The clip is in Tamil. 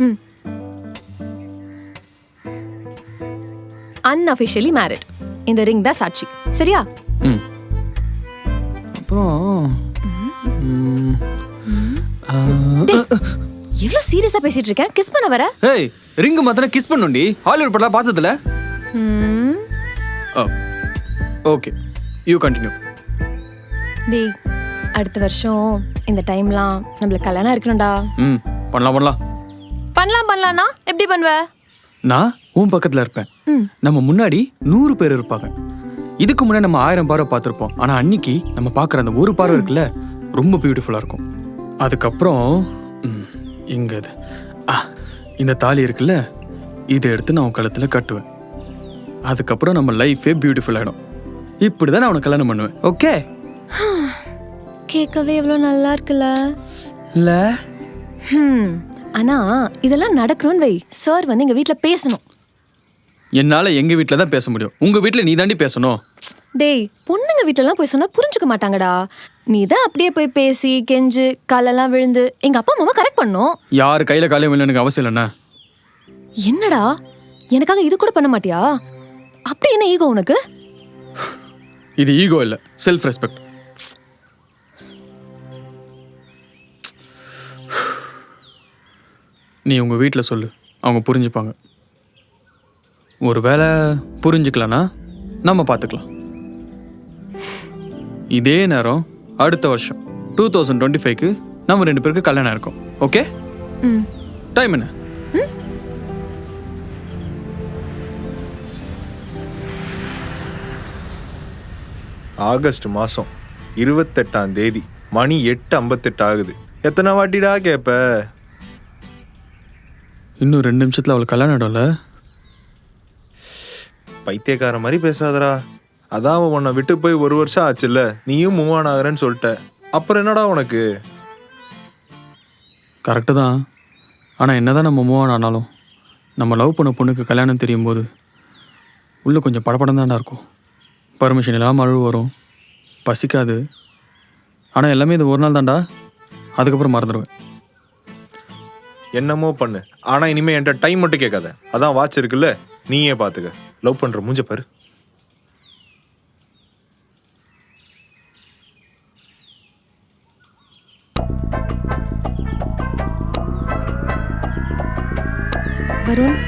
ம். Unofficially married. இந்த ரிங் தான் சாட்சி. சரியா? ம். அப்புறம் டேய், எவ்வளவு சீரியஸா பேசிட்டு இருக்கேன். கிஸ் பண்ண வர? ஏய், ரிங்கு மாத்திரம் கிஸ் பண்ணுண்டி. ஹாலிவுட் படலாம் பார்த்ததுல? Okay, you continue. டேய், அடுத்த வருஷம் இந்த டைம்லாம் நம்மளுக்கு கல்யாணம் இருக்கணும்டா. ம், பண்ணலாம். பண்ணலாம்னா எப்படி பண்ணுவ? நான் உன் பக்கத்துல இருப்பேன். நம்ம முன்னாடி 100 பேர் இருப்பாங்க. இதுக்கு முன்னாடி நம்ம 1000 பார்வை பார்த்துருப்போம். ஆனா அன்னைக்கு நம்ம பார்க்குற அந்த ஒரு பார்வை இருக்குல்ல, ரொம்ப பியூட்டிஃபுல்லா இருக்கும். அதுக்கப்புறம் இங்க இது இந்த தாலி இருக்குல்ல, இதை எடுத்து நான் உன் கழுத்துல கட்டுவேன். அதுக்கப்புறம் நம்ம லைஃபே பியூட்டிஃபுல் ஆயிடும். இப்படிதான் நான் உனக்கு கல்யாணம் பண்ணுவேன். ஓகே? கேட்கவே எவ்வளவு நல்லா இருக்குல்ல? இல்ல? ஆனா இதெல்லாம் நடக்கணும்னு வை. சார் வந்து எங்க வீட்ல பேசணும். என்னால எங்க வீட்ல தான் பேச முடியும். உங்க வீட்ல நீ தாண்டி பேசணும். டேய், பொண்ணுங்க வீட்டெல்லாம் போய் சொன்னா புரிஞ்சுக்க மாட்டாங்கடா. நீ தான் அப்படியே போய் பேசி கெஞ்சு காலெல்லாம் விழுந்து எங்க அப்பா அம்மாவை கரெக்ட் பண்ணும். யார் கையில காலையும் இல்லை எனக்கு அவசியம் இல்லைண்ணா. என்னடா, எனக்காக இது கூட பண்ண மாட்டியா? அப்படி என்ன ஈகோ உனக்கு? இது ஈகோ இல்ல, செல்ஃப் ரெஸ்பெக்ட். நீ உங்க வீட்ல சொல்லு, அவங்க புரிஞ்சுப்பாங்க. ஒருவேளை புரிஞ்சுக்கலனா நம்ம பார்த்துக்கலாம். இதே நேரம் அடுத்த வருஷம் 2025க்கு நம்ம 2 பேருக்கு கல்யாணம் இருக்கும். ஓகே? டைம் என்ன? ஆகஸ்ட் மாதம் 28ஆம் தேதி மணி 8:58 ஆகுது. எத்தனை வாட்டிடா கேட்ப? இன்னும் 2 நிமிஷத்துல அவளுக்கு கல்யாணம் ஆயிடும்ல? பைத்தியக்கார மாதிரி பேசாதடா. அதான் அவன் உன்னை விட்டு போய் 1 வருஷம் ஆச்சுல்ல, நீயும் மூவ் ஆன் ஆகுறேன்னு சொல்லிட்ட. அப்புறம் என்னடா உனக்கு? கரெக்டு தான். ஆனால் என்ன தான் நம்ம மூவ் ஆன் ஆனாலும் நம்ம லவ் பண்ண பொண்ணுக்கு கல்யாணம் தெரியும் போது உள்ளே கொஞ்சம் படப்படம் தான்டா இருக்கும். பர்மிஷன் இல்லாமல் அழுவு வரும், பசிக்காது. ஆனால் எல்லாமே இது ஒரு நாள் தான்டா, அதுக்கப்புறம் மறந்துடுவேன். என்னமோ பண்ணு, ஆனால் இனிமேல் என்கிட்ட டைம் மட்டும் கேட்காத. அதான் வாட்ச் இருக்குல்ல, நீயே பார்த்துக்க. லவ் பண்ணுற மூஞ்ச பாரு. வருண்,